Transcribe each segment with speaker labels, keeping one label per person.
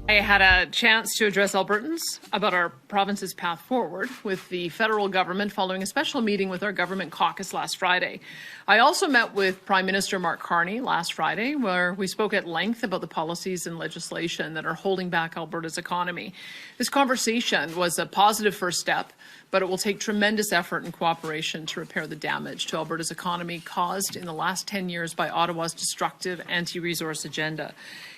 Speaker 1: I had a chance to address Albertans about our province's path forward with the federal government following a special meeting with our government caucus last Friday. I also met with Prime Minister Mark Carney last Friday, where we spoke at length about the policies and legislation that are holding back Alberta's economy. This conversation was a positive first step, but it will take tremendous effort and cooperation to repair the damage to Alberta's economy caused in the last 10 years by Ottawa's destructive anti-resource agenda.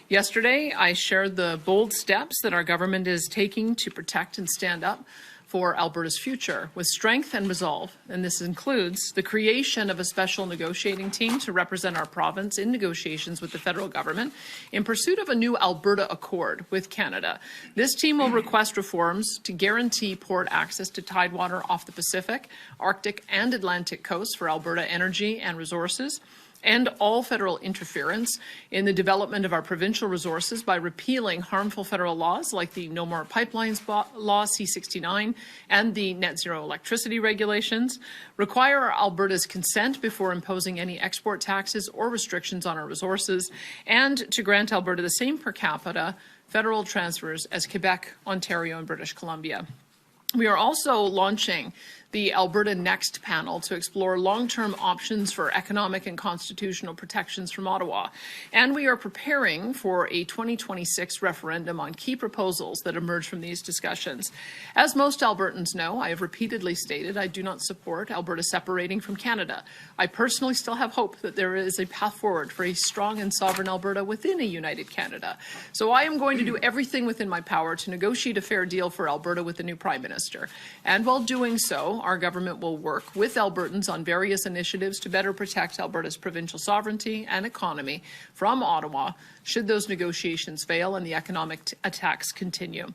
Speaker 1: Yesterday, I shared the bold steps that our government is taking to protect and stand up for Alberta's future with strength and resolve. And this includes the creation of a special negotiating team to represent our province in negotiations with the federal government in pursuit of a new Alberta Accord with Canada. This team will request reforms to guarantee port access to tidewater off the Pacific, Arctic, and Atlantic coasts for Alberta energy and resources, and all federal interference in the development of our provincial resources by repealing harmful federal laws like the No More Pipelines Law, C-69, and the Net Zero Electricity Regulations, require Alberta's consent before imposing any export taxes or restrictions on our resources, and to grant Alberta the same per capita federal transfers as Quebec, Ontario, and British Columbia. We are also launching the Alberta Next panel to explore long-term options for economic and constitutional protections from Ottawa. And we are preparing for a 2026 referendum on key proposals that emerge from these discussions. As most Albertans know, I have repeatedly stated I do not support Alberta separating from Canada. I personally still have hope that there is a path forward for a strong and sovereign Alberta within a united Canada. So I am going to do everything within my power to negotiate a fair deal for Alberta with the new Prime Minister. And while doing so, our government will work with Albertans on various initiatives to better protect Alberta's provincial sovereignty and economy from Ottawa should those negotiations fail and the economic attacks continue.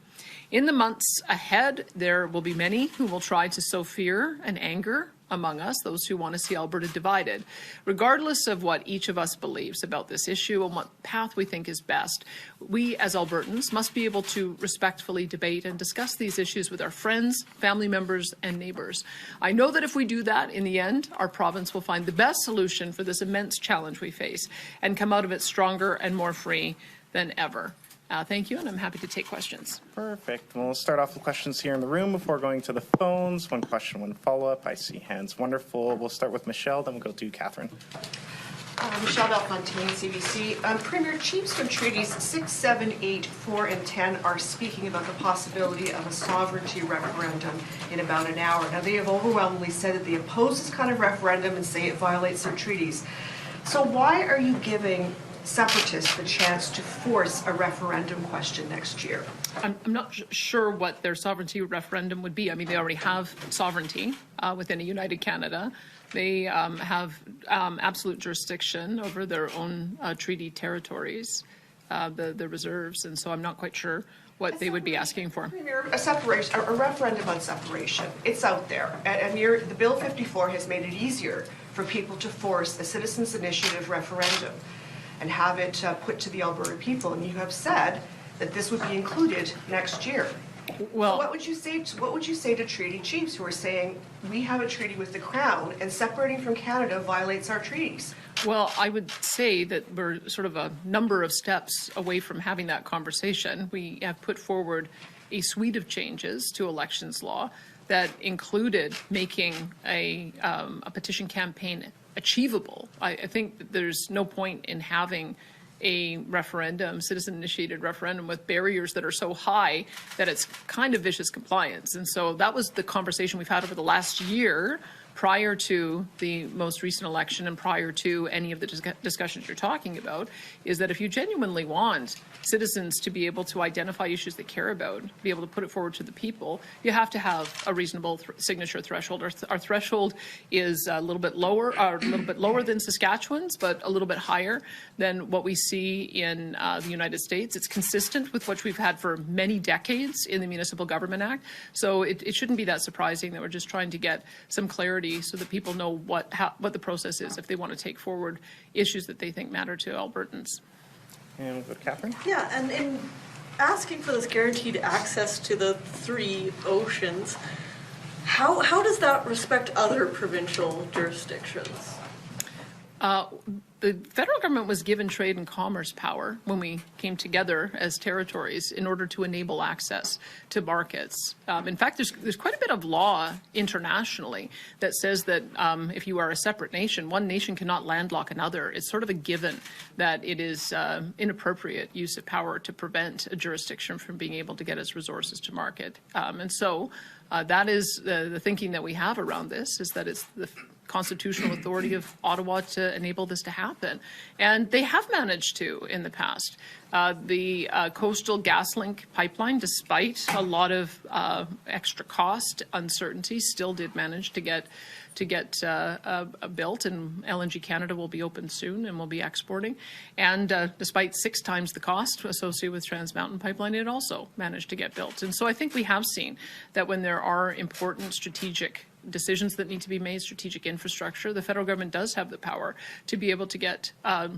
Speaker 1: In the months ahead, there will be many who will try to sow fear and anger among us, those who want to see Alberta divided. Regardless of what each of us believes about this issue and what path we think is best, we as Albertans must be able to respectfully debate and discuss these issues with our friends, family members, and neighbours. I know that if we do that, in the end, our province will find the best solution for this immense challenge we face and come out of it stronger and more free than ever. Thank you, and I'm happy to take questions.
Speaker 2: Perfect. We'll start off with questions here in the room before going to the phones. One question, one follow-up. I see hands. Wonderful. We'll start with Michelle, then we'll go to Catherine.
Speaker 3: Michelle Belfontaine, CBC. Premier, chiefs from treaties 6, 7, 8, 4, and 10 are speaking about the possibility of a sovereignty referendum in about an hour. Now, they have overwhelmingly said that they oppose this kind of referendum and say it violates their treaties. So why are you giving separatists the chance to force a referendum question next year?
Speaker 1: I'm not sure what their sovereignty referendum would be. I mean, they already have sovereignty within a united Canada. They have absolute jurisdiction over their own treaty territories, the reserves, and so I'm not quite sure what they would be asking for.
Speaker 3: Premier, a referendum on separation, it's out there. And the Bill 54 has made it easier for people to force a citizens' initiative referendum and have it put to the Alberta people. And you have said that this would be included next year. Well, so what would you say to treaty chiefs who are saying we have a treaty with the Crown and separating from Canada violates our treaties?
Speaker 1: Well, I would say that we're sort of a number of steps away from having that conversation. We have put forward a suite of changes to elections law that included making a petition campaign achievable. I think that there's no point in having a referendum, citizen-initiated referendum, with barriers that are so high that it's kind of vicious compliance. And so that was the conversation we've had over the last year prior to the most recent election and prior to any of the discussions you're talking about, is that if you genuinely want citizens to be able to identify issues they care about, be able to put it forward to the people, you have to have a reasonable signature threshold. Our threshold is a little bit lower than Saskatchewan's, but a little bit higher than what we see in the United States. It's consistent with what we've had for many decades in the Municipal Government Act. So it shouldn't be that surprising that we're just trying to get some clarity so that people know what the process is if they want to take forward issues that they think matter to Albertans.
Speaker 2: And we'll go to Catherine.
Speaker 4: Yeah, and in asking for this guaranteed access to the 3 oceans, how does that respect other provincial jurisdictions?
Speaker 1: The federal government was given trade and commerce power when we came together as territories in order to enable access to markets. In fact, there's quite a bit of law internationally that says that if you are a separate nation, one nation cannot landlock another. It's sort of a given that it is inappropriate use of power to prevent a jurisdiction from being able to get its resources to market. And so that is the thinking that we have around this, is that it's the constitutional authority of Ottawa to enable this to happen. And they have managed to in the past. The Coastal GasLink pipeline, despite a lot of extra cost, uncertainty, still did manage to get built, and LNG Canada will be open soon and will be exporting. And despite 6 times the cost associated with Trans Mountain Pipeline, it also managed to get built. And so I think we have seen that when there are important strategic decisions that need to be made, strategic infrastructure, the federal government does have the power to be able to get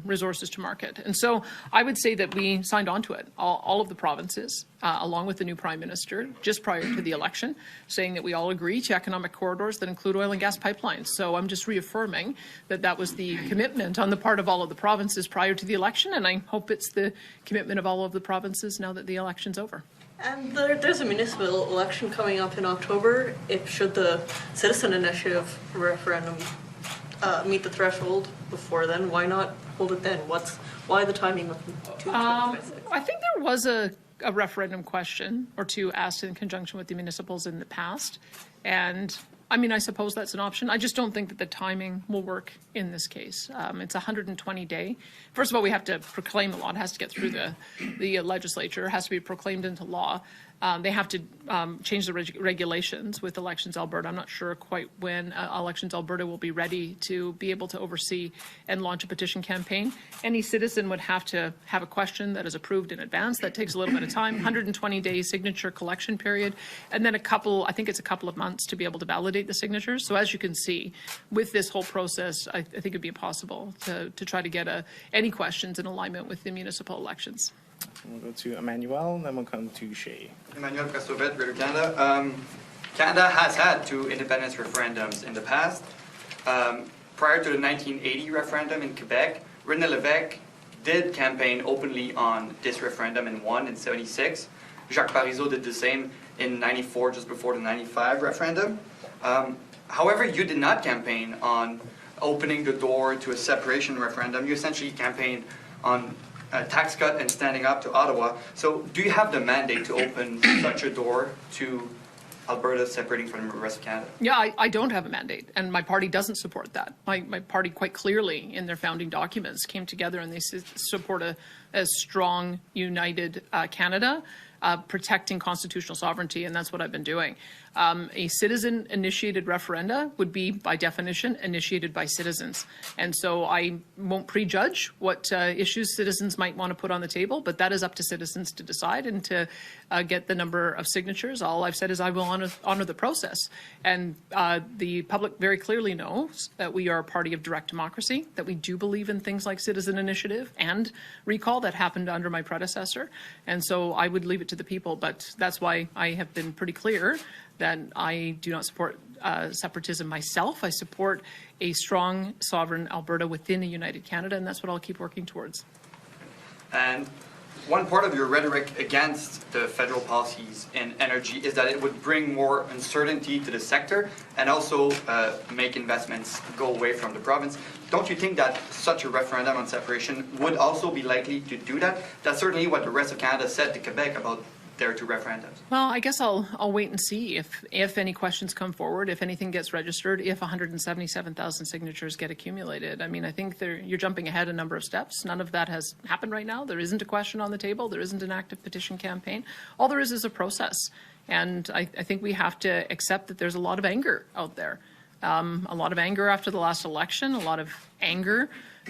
Speaker 1: resources to market. And so I would say that we signed on to it, all of the provinces, along with the new Prime Minister, just prior to the election, saying that we all agree to economic corridors that include oil and gas pipelines. So I'm just reaffirming that that was the commitment on the part of all of the provinces prior to the election, and I hope it's the commitment of all of the provinces now that the election's over.
Speaker 4: And there's a municipal election coming up in October. Should the citizen initiative referendum meet the threshold before then, why not hold it then? Why the timing of 2026?
Speaker 1: I think there was a referendum question or two asked in conjunction with the municipals in the past. And I mean, I suppose that's an option. I just don't think that the timing will work in this case. It's 120-day. First of all, we have to proclaim the law. It has to get through the legislature. It has to be proclaimed into law. They have to change the regulations with Elections Alberta. I'm not sure quite when Elections Alberta will be ready to be able to oversee and launch a petition campaign. Any citizen would have to have a question that is approved in advance. That takes a little bit of time, 120-day signature collection period, and then I think it's a couple of months to be able to validate the signatures. So as you can see, with this whole process, I think it'd be impossible to try to get any questions in alignment with the municipal elections.
Speaker 2: We'll go to Emmanuel, and then we'll come to Shay.
Speaker 5: Emmanuel Prestovet, Greater Canada. Canada has had 2 independence referendums in the past. Prior to the 1980 referendum in Quebec, René Lévesque did campaign openly on this referendum and won in 76. Jacques Parizeau did the same in 94, just before the 95 referendum. However, you did not campaign on opening the door to a separation referendum. You essentially campaigned on a tax cut and standing up to Ottawa. So do you have the mandate to open such a door to Alberta separating from the rest of Canada?
Speaker 1: Yeah, I don't have a mandate, and my party doesn't support that. My party quite clearly in their founding documents came together and they support a strong, united Canada, protecting constitutional sovereignty, and that's what I've been doing. A citizen-initiated referenda would be, by definition, initiated by citizens. And so I won't prejudge what issues citizens might want to put on the table, but that is up to citizens to decide and to get the number of signatures. All I've said is I will honor the process. And the public very clearly knows that we are a party of direct democracy, that we do believe in things like citizen initiative and recall that happened under my predecessor. And so I would leave it to the people, but that's why I have been pretty clear that I do not support separatism myself. I support a strong, sovereign Alberta within a united Canada, and that's what I'll keep working towards.
Speaker 5: And one part of your rhetoric against the federal policies in energy is that it would bring more uncertainty to the sector and also make investments go away from the province. Don't you think that such a referendum on separation would also be likely to do that? That's certainly what the rest of Canada said to Quebec about their 2 referendums.
Speaker 1: Well, I guess I'll wait and see if any questions come forward, if anything gets registered, if 177,000 signatures get accumulated. I mean, I think you're jumping ahead a number of steps. None of that has happened right now. There isn't a question on the table. There isn't an active petition campaign. All there is a process. And I think we have to accept that there's a lot of anger out there. A lot of anger after the last election, a lot of anger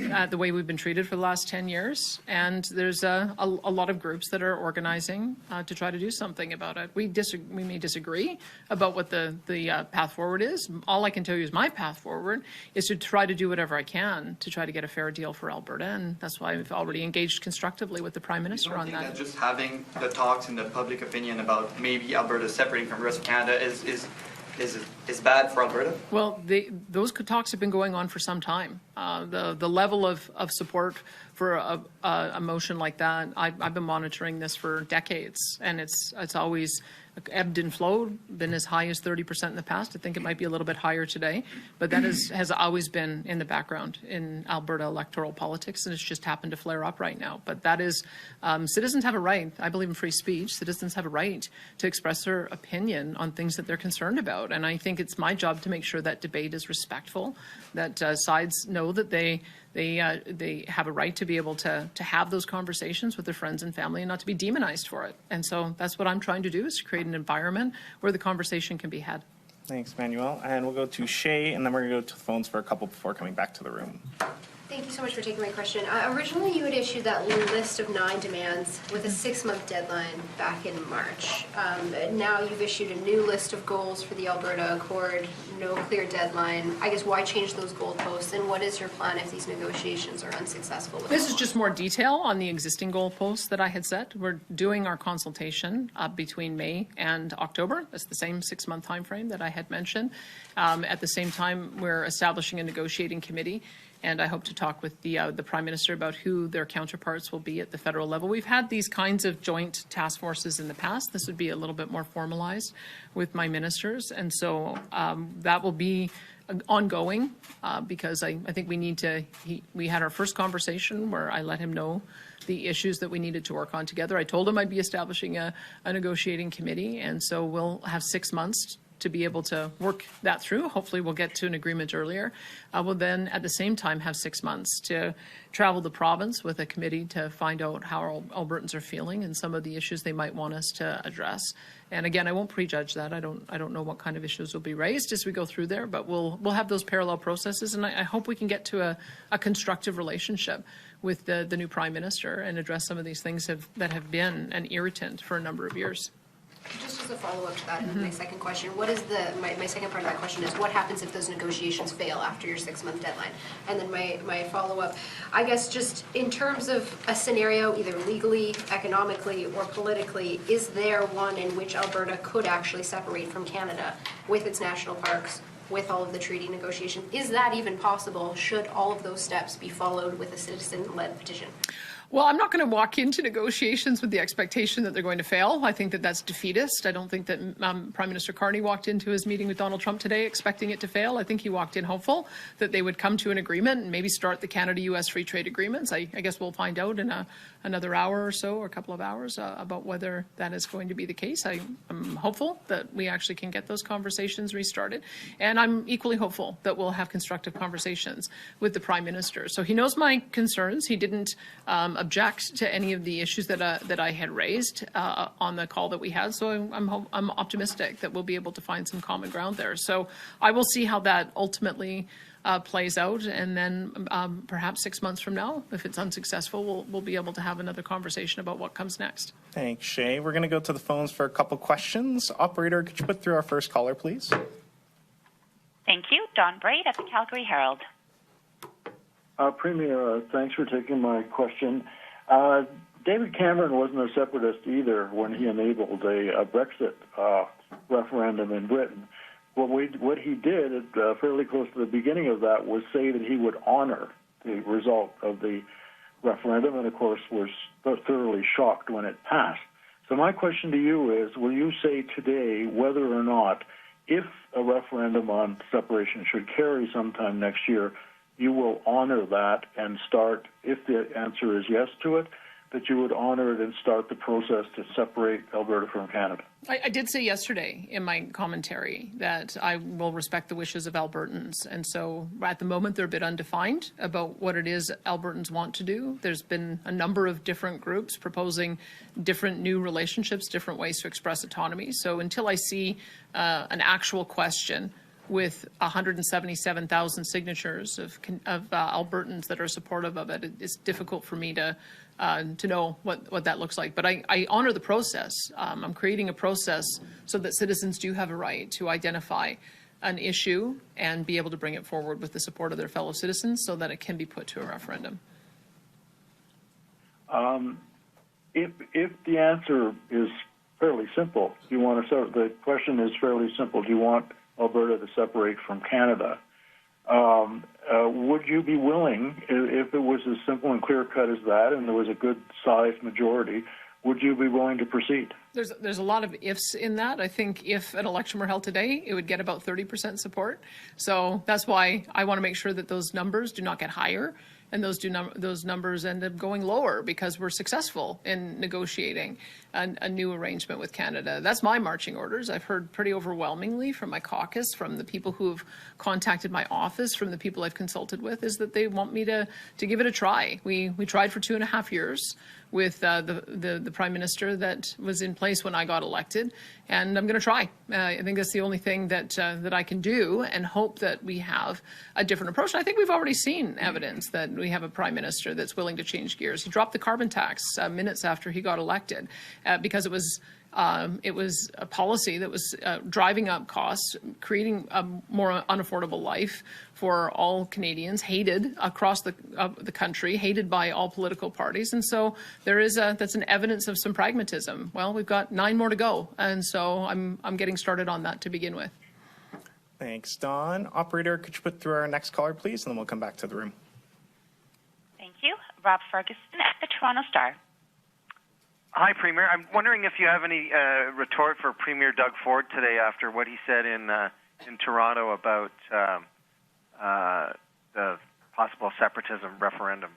Speaker 1: at the way we've been treated for the last 10 years. And there's a lot of groups that are organizing to try to do something about it. We may disagree about what the path forward is. All I can tell you is my path forward is to try to do whatever I can to try to get a fair deal for Alberta. And that's why I've already engaged constructively with the Prime Minister on that.
Speaker 5: Just having the talks in the public opinion about maybe Alberta separating from the rest of Canada is is bad for Alberta?
Speaker 1: Well, those talks have been going on for some time. The level of support for a motion like that, I've been monitoring this for decades, and it's always ebbed and flowed, been as high as 30% in the past. I think it might be a little bit higher today, but that has always been in the background in Alberta electoral politics, and it's just happened to flare up right now. But that is, citizens have a right. I believe in free speech. Citizens have a right to express their opinion on things that they're concerned about, and I think it's my job to make sure that debate is respectful, that sides know that they have a right to be able to have those conversations with their friends and family and not to be demonized for it. And so that's what I'm trying to do, is to create an environment where the conversation can be had.
Speaker 2: Thanks, Manuel. And we'll go to Shay, and then we're going to go to the phones for a couple before coming back to the room.
Speaker 6: Thank you so much for taking my question. Originally, you had issued that list of 9 demands with a 6-month deadline back in March. Now you've issued a new list of goals for the Alberta Accord, no clear deadline. I guess why change those goalposts, and what is your plan if these negotiations are unsuccessful?
Speaker 1: This is just more detail on the existing goalposts that I had set. We're doing our consultation between May and October. That's the same 6-month time frame that I had mentioned. At the same time, we're establishing a negotiating committee, and I hope to talk with the Prime Minister about who their counterparts will be at the federal level. We've had these kinds of joint task forces in the past. This would be a little bit more formalized with my ministers, and so that will be ongoing because I think we need to. We had our first conversation where I let him know the issues that we needed to work on together. I told him I'd be establishing a negotiating committee, and so we'll have 6 months to be able to work that through. Hopefully we'll get to an agreement earlier. We'll then at the same time have 6 months to travel the province with a committee to find out how Albertans are feeling and some of the issues they might want us to address. And again, I won't prejudge that. I don't know what kind of issues will be raised as we go through there, but we'll have those parallel processes, and I hope we can get to a constructive relationship with the new Prime Minister and address some of these things that have been an irritant for a number of years.
Speaker 6: Just as a follow-up to that, and my second question, what is my second part of that question is, what happens if those negotiations fail after your 6-month deadline? And then my follow-up, I guess just in terms of a scenario, either legally, economically, or politically, is there one in which Alberta could actually separate from Canada with its national parks, with all of the treaty negotiations? Is that even possible? Should all of those steps be followed with a citizen-led petition?
Speaker 1: Well, I'm not going to walk into negotiations with the expectation that they're going to fail. I think that that's defeatist. I don't think that Prime Minister Carney walked into his meeting with Donald Trump today expecting it to fail. I think he walked in hopeful that they would come to an agreement and maybe start the Canada-U.S. free trade agreements. I guess we'll find out in another hour or so, or a couple of hours, about whether that is going to be the case. I'm hopeful that we actually can get those conversations restarted. And I'm equally hopeful that we'll have constructive conversations with the Prime Minister. So he knows my concerns. He didn't object to any of the issues that I had raised on the call that we had. So I'm optimistic that we'll be able to find some common ground there. So I will see how that ultimately plays out, and then perhaps 6 months from now, if it's unsuccessful, we'll be able to have another conversation about what comes next.
Speaker 2: Thanks, Shay. We're going to go to the phones for a couple questions. Operator, could you put through our first caller, please?
Speaker 7: Thank you. Dawn Braid at the Calgary Herald.
Speaker 8: Premier, thanks for taking my question. David Cameron wasn't a separatist either when he enabled a Brexit referendum in Britain. What he did, fairly close to the beginning of that, was say that he would honor the result of the referendum, and of course was thoroughly shocked when it passed. So my question to you is, will you say today whether or not, if a referendum on separation should carry sometime next year, you will honor that and start, if the answer is yes to it, that you would honor it and start the process to separate Alberta from Canada?
Speaker 1: I did say yesterday in my commentary that I will respect the wishes of Albertans. And so at the moment, they're a bit undefined about what it is Albertans want to do. There's been a number of different groups proposing different new relationships, different ways to express autonomy. So until I see an actual question with 177,000 signatures of Albertans that are supportive of it, it's difficult for me to know what that looks like. But I honor the process. I'm creating a process so that citizens do have a right to identify an issue and be able to bring it forward with the support of their fellow citizens so that it can be put to a referendum.
Speaker 8: If the answer is fairly simple, the question is fairly simple. Do you want Alberta to separate from Canada. Would you be willing, if it was as simple and clear-cut as that and there was a good-sized majority, would you be willing to proceed?
Speaker 1: There's a lot of ifs in that. I think if an election were held today, it would get about 30% support. So that's why I want to make sure that those numbers do not get higher and those numbers end up going lower because we're successful in negotiating a new arrangement with Canada. That's my marching orders. I've heard pretty overwhelmingly from my caucus, from the people who've contacted my office, from the people I've consulted with, is that they want me to give it a try. We tried for 2.5 years with the Prime Minister that was in place when I got elected, and I'm going to try. I think that's the only thing that I can do, and hope that we have a different approach. And I think we've already seen evidence that we have a Prime Minister that's willing to change gears. He dropped the carbon tax minutes after he got elected because it was a policy that was driving up costs, creating a more unaffordable life for all Canadians, hated across the country, hated by all political parties. And so that's an evidence of some pragmatism. Well, we've got 9 more to go. And so I'm getting started on that to begin with.
Speaker 2: Thanks, Dawn. Operator, could you put through our next caller, please? And then we'll come back to the room.
Speaker 7: Thank you. Rob Ferguson at the Toronto Star.
Speaker 9: Hi, Premier. I'm wondering if you have any retort for Premier Doug Ford today after what he said in Toronto about the possible separatism referendum.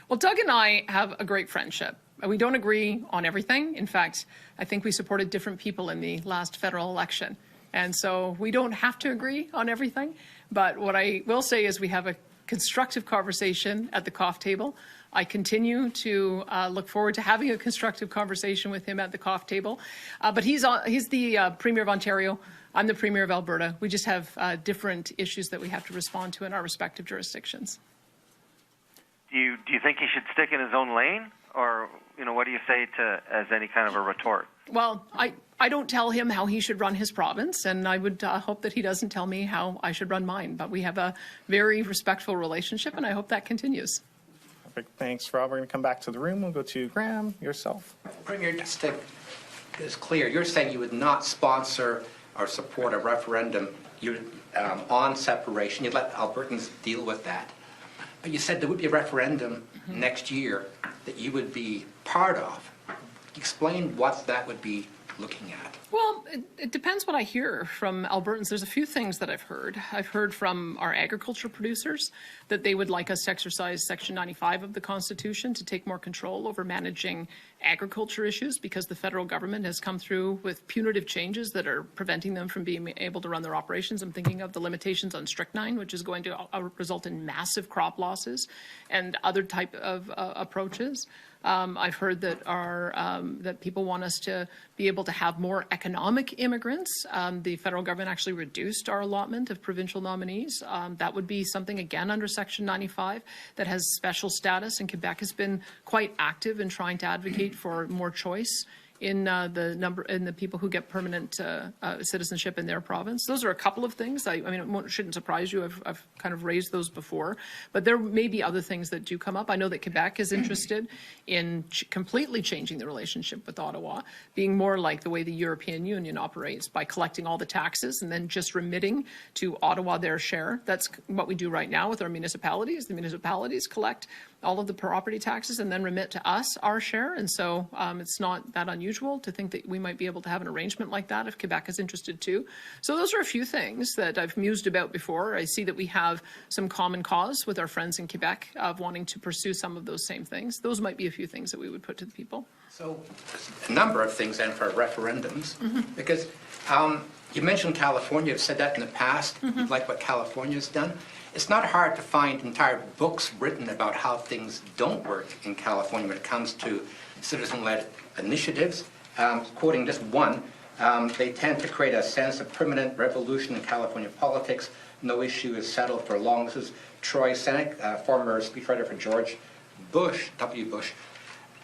Speaker 1: Well, Doug and I have a great friendship. We don't agree on everything. In fact, I think we supported different people in the last federal election. And so we don't have to agree on everything. But what I will say is we have a constructive conversation at the coffee table. I continue to look forward to having a constructive conversation with him at the coffee table. But he's the Premier of Ontario. I'm the Premier of Alberta. We just have different issues that we have to respond to in our respective jurisdictions.
Speaker 9: Do you think he should stick in his own lane? Or, what do you say as any kind of a retort?
Speaker 1: Well, I don't tell him how he should run his province, and I would hope that he doesn't tell me how I should run mine. But we have a very respectful relationship, and I hope that continues.
Speaker 2: Perfect. Thanks, Rob. We're going to come back to the room. We'll go to Graham, yourself.
Speaker 10: Premier, just to it's clear, you're saying you would not sponsor or support a referendum on separation. You'd let Albertans deal with that. But you said there would be a referendum next year that you would be part of. Explain what that would be looking at.
Speaker 1: Well, it depends what I hear from Albertans. There's a few things that I've heard. I've heard from our agriculture producers that they would like us to exercise Section 95 of the Constitution to take more control over managing agriculture issues because the federal government has come through with punitive changes that are preventing them from being able to run their operations. I'm thinking of the limitations on strychnine, which is going to result in massive crop losses, and other type of approaches. I've heard that that people want us to be able to have more economic immigrants. The federal government actually reduced our allotment of provincial nominees. That would be something, again, under Section 95 that has special status, and Quebec has been quite active in trying to advocate for more choice in the people who get permanent citizenship in their province. Those are a couple of things. I mean, it shouldn't surprise you. I've kind of raised those before, but there may be other things that do come up. I know that Quebec is interested in completely changing the relationship with Ottawa, being more like the way the European Union operates by collecting all the taxes and then just remitting to Ottawa their share. That's what we do right now with our municipalities. The municipalities collect all of the property taxes and then remit to us our share. And so it's not that unusual to think that we might be able to have an arrangement like that if Quebec is interested too. So those are a few things that I've mused about before. I see that we have some common cause with our friends in Quebec of wanting to pursue some of those same things. Those might be a few things that we would put to the people.
Speaker 10: So a number of things then for referendums, because you mentioned California. You've said that in the past, like what California's done. It's not hard to find entire books written about how things don't work in California when it comes to citizen-led initiatives. Quoting just one, they tend to create a sense of permanent revolution in California politics. No issue is settled for long. This is Troy Seneck, former speechwriter for George Bush, W. Bush.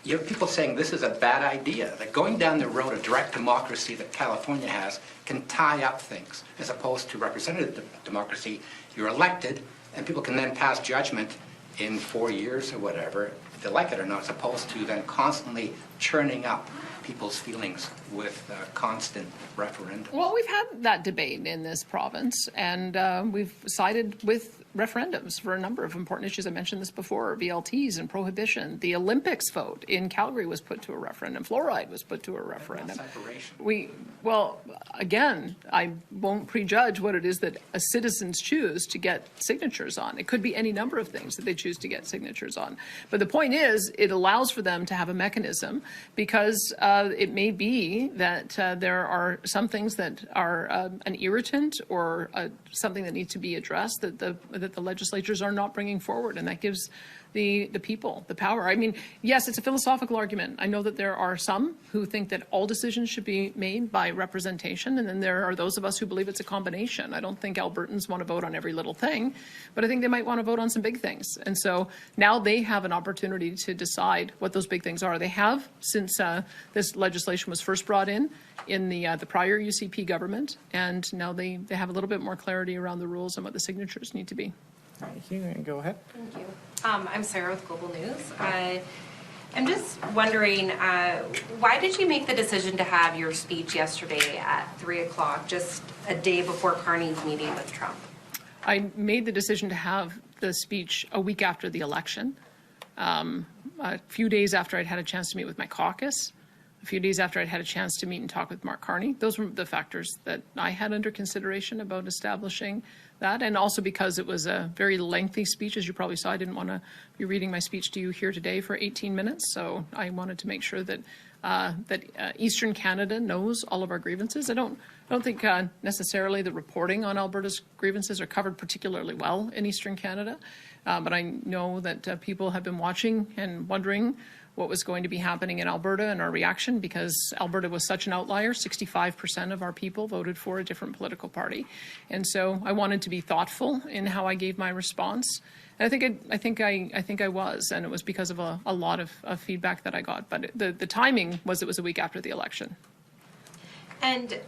Speaker 10: You have people saying this is a bad idea, that going down the road of direct democracy that California has can tie up things, as opposed to representative democracy. You're elected, and people can then pass judgment in 4 years or whatever, if they like it or not, as opposed to then constantly churning up people's feelings with constant referendum?
Speaker 1: Well, we've had that debate in this province, and we've sided with referendums for a number of important issues. I mentioned this before, VLTs and prohibition. The Olympics vote in Calgary was put to a referendum. Fluoride was put to a referendum. Well, again, I won't prejudge what it is that citizens choose to get signatures on. It could be any number of things that they choose to get signatures on. But the point is, it allows for them to have a mechanism, because it may be that there are some things that are an irritant or something that needs to be addressed that the legislatures are not bringing forward, and that gives the people the power. I mean, yes, it's a philosophical argument. I know that there are some who think that all decisions should be made by representation, and then there are those of us who believe it's a combination. I don't think Albertans want to vote on every little thing, but I think they might want to vote on some big things. And so now they have an opportunity to decide what those big things are. They have since this legislation was first brought in the prior UCP government, and now they have a little bit more clarity around the rules and what the signatures need to be.
Speaker 2: Thank you, and go ahead.
Speaker 11: Thank you. I'm Sarah with Global News. I'm just wondering, why did you make the decision to have your speech yesterday at 3 o'clock, just a day before Carney's meeting with Trump?
Speaker 1: I made the decision to have the speech a week after the election, a few days after I'd had a chance to meet with my caucus, a few days after I'd had a chance to meet and talk with Mark Carney. Those were the factors that I had under consideration about establishing that, and also because it was a very lengthy speech. As you probably saw, I didn't want to be reading my speech to you here today for 18 minutes, so I wanted to make sure that Eastern Canada knows all of our grievances. I don't think necessarily the reporting on Alberta's grievances are covered particularly well in Eastern Canada, but I know that people have been watching and wondering what was going to be happening in Alberta and our reaction, because Alberta was such an outlier. 65% of our people voted for a different political party. And so I wanted to be thoughtful in how I gave my response. And I think I was, and it was because of a lot of feedback that I got. But the timing was, it was a week after the election.
Speaker 11: And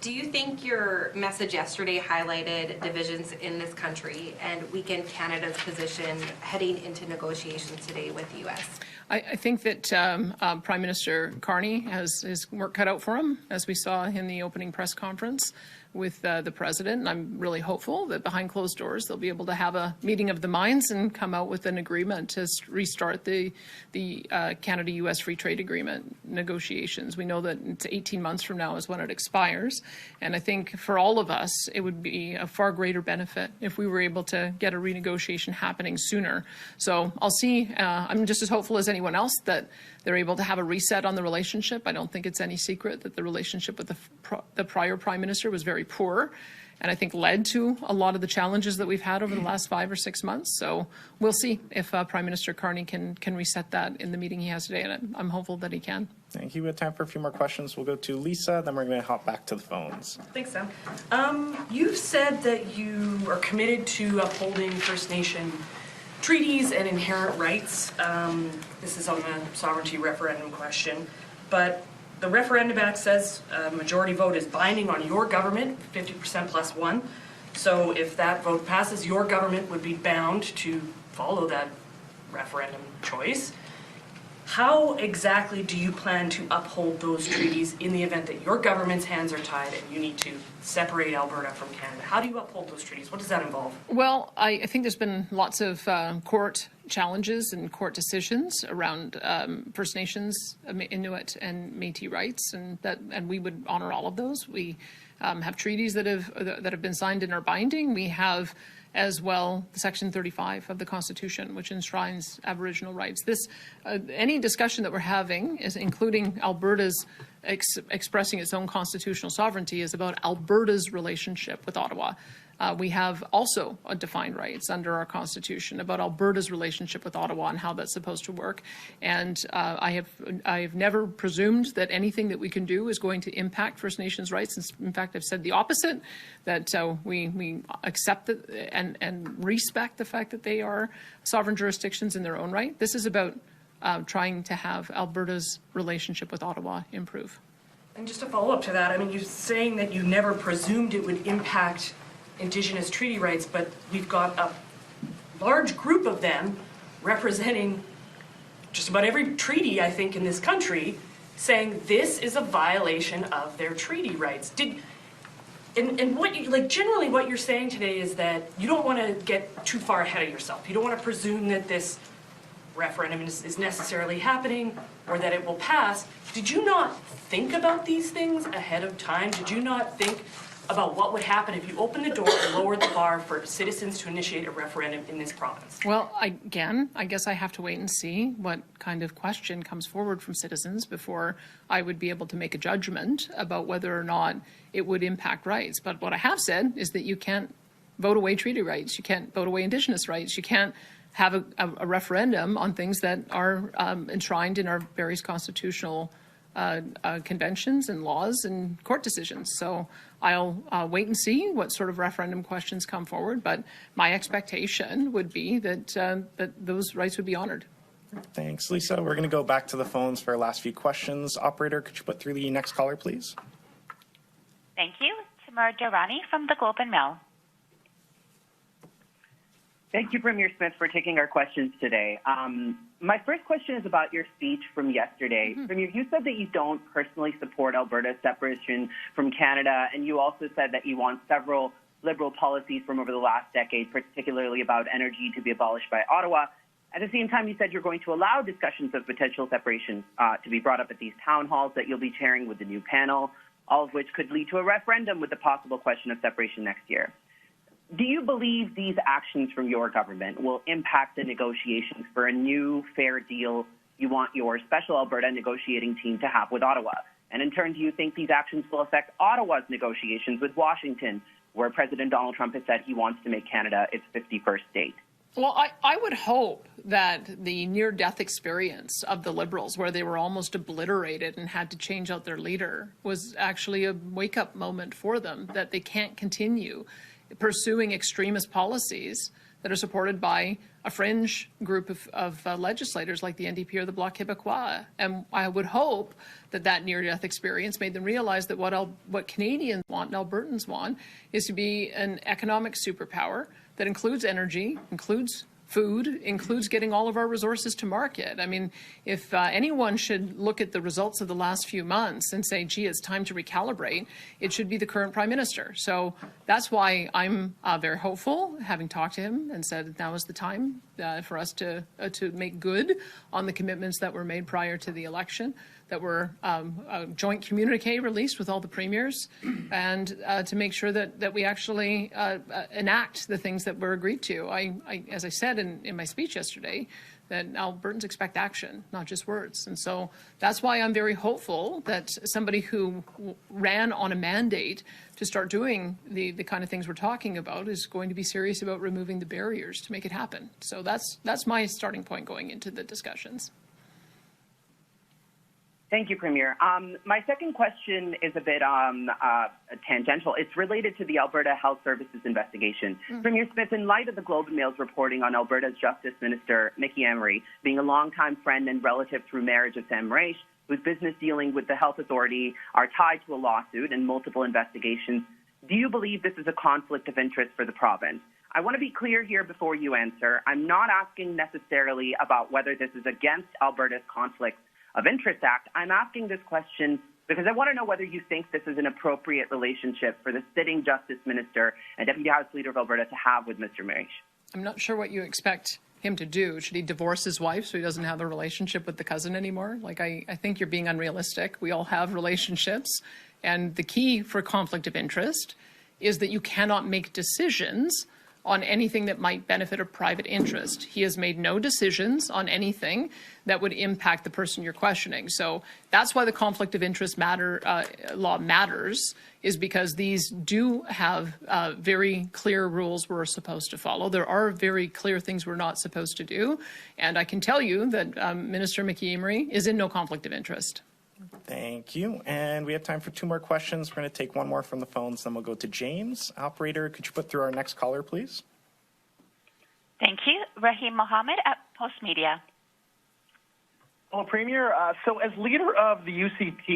Speaker 11: do you think your message yesterday highlighted divisions in this country and weakened Canada's position heading into negotiations today with the U.S.?
Speaker 1: I think that Prime Minister Carney has his work cut out for him, as we saw in the opening press conference with the president. And I'm really hopeful that behind closed doors they'll be able to have a meeting of the minds and come out with an agreement to restart the Canada-U.S. Free Trade Agreement negotiations. We know that it's 18 months from now is when it expires. And I think for all of us, it would be a far greater benefit if we were able to get a renegotiation happening sooner. So I'll see. I'm just as hopeful as anyone else that they're able to have a reset on the relationship. I don't think it's any secret that the relationship with the prior Prime Minister was very poor, and I think led to a lot of the challenges that we've had over the last 5 or 6 months. So we'll see if Prime Minister Carney can reset that in the meeting he has today, and I'm hopeful that he can.
Speaker 2: Thank you. We have time for a few more questions. We'll go to Lisa, then we're going to hop back to the phones.
Speaker 12: Thanks, Sam. You've said that you are committed to upholding First Nation treaties and inherent rights. This is on the sovereignty referendum question, but the Referendum Act says a majority vote is binding on your government, 50% plus one. So if that vote passes, your government would be bound to follow that referendum choice. How exactly do you plan to uphold those treaties in the event that your government's hands are tied and you need to separate Alberta from Canada? How do you uphold those treaties? What does that involve?
Speaker 1: Well, I think there's been lots of court challenges and court decisions around First Nations, Inuit, and Métis rights, and we would honor all of those. We have treaties that have been signed and are binding. We have as well Section 35 of the Constitution, which enshrines Aboriginal rights. Any discussion that we're having, is including Alberta's expressing its own constitutional sovereignty, is about Alberta's relationship with Ottawa. We have also defined rights under our Constitution about Alberta's relationship with Ottawa and how that's supposed to work. And I have never presumed that anything that we can do is going to impact First Nations rights. In fact, I've said the opposite, that we accept it and respect the fact that they are sovereign jurisdictions in their own right. This is about trying to have Alberta's relationship with Ottawa improve.
Speaker 12: And just a follow-up to that, I mean, you're saying that you never presumed it would impact Indigenous treaty rights, but we've got a large group of them representing just about every treaty, I think, in this country, saying this is a violation of their treaty rights. And what you, like, generally what you're saying today is that you don't want to get too far ahead of yourself. You don't want to presume that this referendum is necessarily happening or that it will pass. Did you not think about these things ahead of time? Did you not think about what would happen if you opened the door and lowered the bar for citizens to initiate a referendum in this province?
Speaker 1: Well, I guess I have to wait and see what kind of question comes forward from citizens before I would be able to make a judgment about whether or not it would impact rights. But what I have said is that you can't vote away treaty rights. You can't vote away Indigenous rights. You can't have a referendum on things that are enshrined in our various constitutional conventions and laws and court decisions. So I'll wait and see what sort of referendum questions come forward, but my expectation would be that that those rights would be honored.
Speaker 2: Thanks, Lisa. We're going to go back to the phones for our last few questions. Operator, could you put through the next caller, please?
Speaker 7: Thank you. Tamar Jarani from the Globe and Mail.
Speaker 13: Thank you, Premier Smith, for taking our questions today. My first question is about your speech from yesterday. Premier, you said that you don't personally support Alberta's separation from Canada, and you also said that you want several Liberal policies from over the last decade, particularly about energy, to be abolished by Ottawa. At the same time, you said you're going to allow discussions of potential separation to be brought up at these town halls that you'll be chairing with the new panel, all of which could lead to a referendum with the possible question of separation next year. Do you believe these actions from your government will impact the negotiations for a new fair deal you want your special Alberta negotiating team to have with Ottawa? And in turn, do you think these actions will affect Ottawa's negotiations with Washington, where President Donald Trump has said he wants to make Canada its 51st state?
Speaker 1: Well, I would hope that the near-death experience of the Liberals, where they were almost obliterated and had to change out their leader, was actually a wake-up moment for them, that they can't continue pursuing extremist policies that are supported by a fringe group of legislators like the NDP or the Bloc Québécois. And I would hope that that near-death experience made them realize that what Canadians want and Albertans want is to be an economic superpower that includes energy, includes food, includes getting all of our resources to market. I mean, if anyone should look at the results of the last few months and say, gee, it's time to recalibrate, it should be the current Prime Minister. So that's why I'm very hopeful, having talked to him and said now is the time for us to make good on the commitments that were made prior to the election, that were a joint communique released with all the premiers, and to make sure that we actually enact the things that were agreed to. As I said in my speech yesterday, that Albertans expect action, not just words. And so that's why I'm very hopeful that somebody who ran on a mandate to start doing the kind of things we're talking about is going to be serious about removing the barriers to make it happen. So that's my starting point going into the discussions.
Speaker 13: Thank you, Premier. My second question is a bit tangential. It's related to the Alberta Health Services investigation. Premier Smith, in light of the Globe and Mail's reporting on Alberta's Justice Minister, Mickey Emery, being a longtime friend and relative through marriage of Sam Raish, whose business dealing with the health authority are tied to a lawsuit and multiple investigations, do you believe this is a conflict of interest for the province? I want to be clear here before you answer. I'm not asking necessarily about whether this is against Alberta's Conflict of Interest Act. I'm asking this question because I want to know whether you think this is an appropriate relationship for the sitting Justice Minister and Deputy House Leader of Alberta to have with Mr. Marish.
Speaker 1: I'm not sure what you expect him to do. Should he divorce his wife so he doesn't have a relationship with the cousin anymore? Like, I think you're being unrealistic. We all have relationships. And the key for conflict of interest is that you cannot make decisions on anything that might benefit a private interest. He has made no decisions on anything that would impact the person you're questioning. So that's why the conflict of interest law matters, is because these do have very clear rules we're supposed to follow. There are very clear things we're not supposed to do. And I can tell you that Minister Mickey Emery is in no conflict of interest.
Speaker 2: Thank you. And we have time for two more questions. We're going to take one more from the phones, then we'll go to James. Operator, could you put through our next caller, please?
Speaker 7: Thank you. Rahim Mohammed at Post Media.
Speaker 14: Well, Premier, so as leader of the UCP,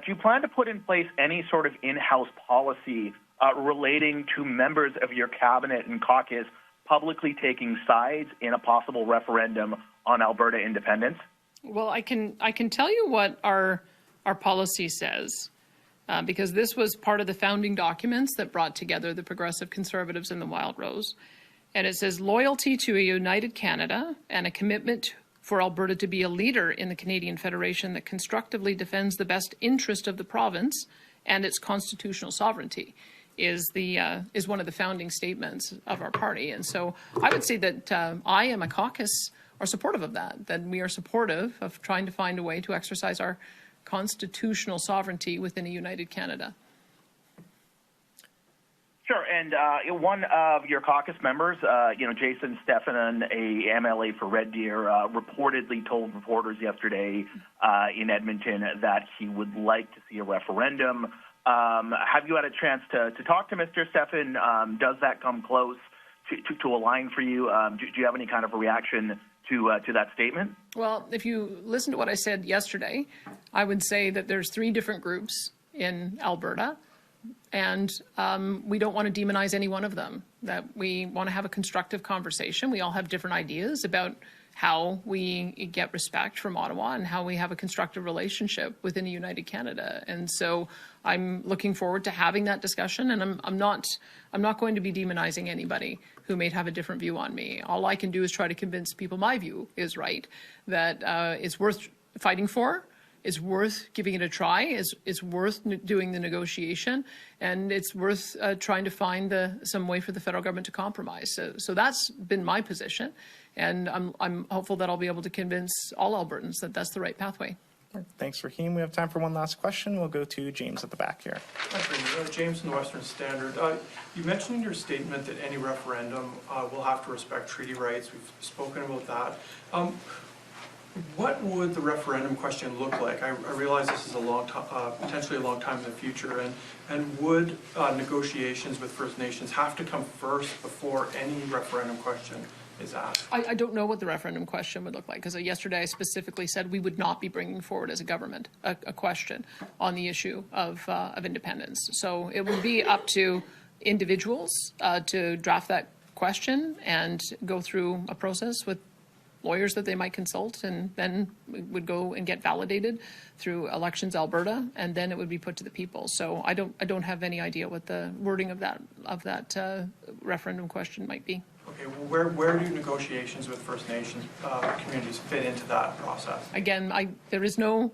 Speaker 14: do you plan to put in place any sort of in-house policy relating to members of your cabinet and caucus publicly taking sides in a possible referendum on Alberta independence?
Speaker 1: Well, I can tell you what our our policy says, because this was part of the founding documents that brought together the Progressive Conservatives and the Wild Rose. And it says loyalty to a united Canada and a commitment for Alberta to be a leader in the Canadian Federation that constructively defends the best interest of the province and its constitutional sovereignty is one of the founding statements of our party. And so I would say that I and my caucus are supportive of that we are supportive of trying to find a way to exercise our constitutional sovereignty within a united Canada.
Speaker 14: Sure, and one of your caucus members, Jason Stephanon, a MLA for Red Deer, reportedly told reporters yesterday in Edmonton that he would like to see a referendum. Have you had a chance to talk to Mr. Stephan? Does that come close to a line for you? Do you have any kind of a reaction to that statement?
Speaker 1: Well, if you listen to what I said yesterday, I would say that there's 3 different groups in Alberta, and we don't want to demonize any one of them, that we want to have a constructive conversation. We all have different ideas about how we get respect from Ottawa and how we have a constructive relationship within a united Canada. And so I'm looking forward to having that discussion, and I'm not going to be demonizing anybody who may have a different view on me. All I can do is try to convince people my view is right, that it's worth fighting for, is worth giving it a try, is worth doing the negotiation, and it's worth trying to find some way for the federal government to compromise. So that's been my position, and I'm hopeful that I'll be able to convince all Albertans that that's the right pathway.
Speaker 2: Thanks, Raheem. We have time for one last question. We'll go to James at the back here.
Speaker 15: Hi, Premier. James from the Western Standard. You mentioned in your statement that any referendum will have to respect treaty rights. We've spoken about that. What would the referendum question look like? I realize this is potentially a long time in the future, and would negotiations with First Nations have to come first before any referendum question is asked?
Speaker 1: I don't know what the referendum question would look like, because yesterday I specifically said we would not be bringing forward as a government a question on the issue of independence. So it would be up to individuals to draft that question and go through a process with lawyers that they might consult, and then it would go and get validated through Elections Alberta, and then it would be put to the people. So I don't have any idea what the wording of that referendum question might be.
Speaker 15: Okay, well, where do negotiations with First Nations communities fit into that process? Again,
Speaker 1: there is no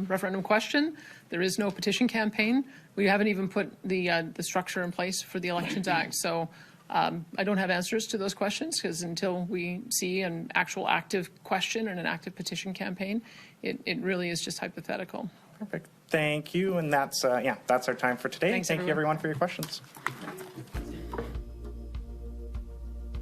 Speaker 1: referendum question. There is no petition campaign. We haven't even put the structure in place for the Elections Act. So I don't have answers to those questions, because until we see an actual active question and an active petition campaign, it really is just hypothetical.
Speaker 2: Perfect. Thank you. And that's our time for today.
Speaker 1: Thanks,
Speaker 2: Thank you, everyone, for your questions.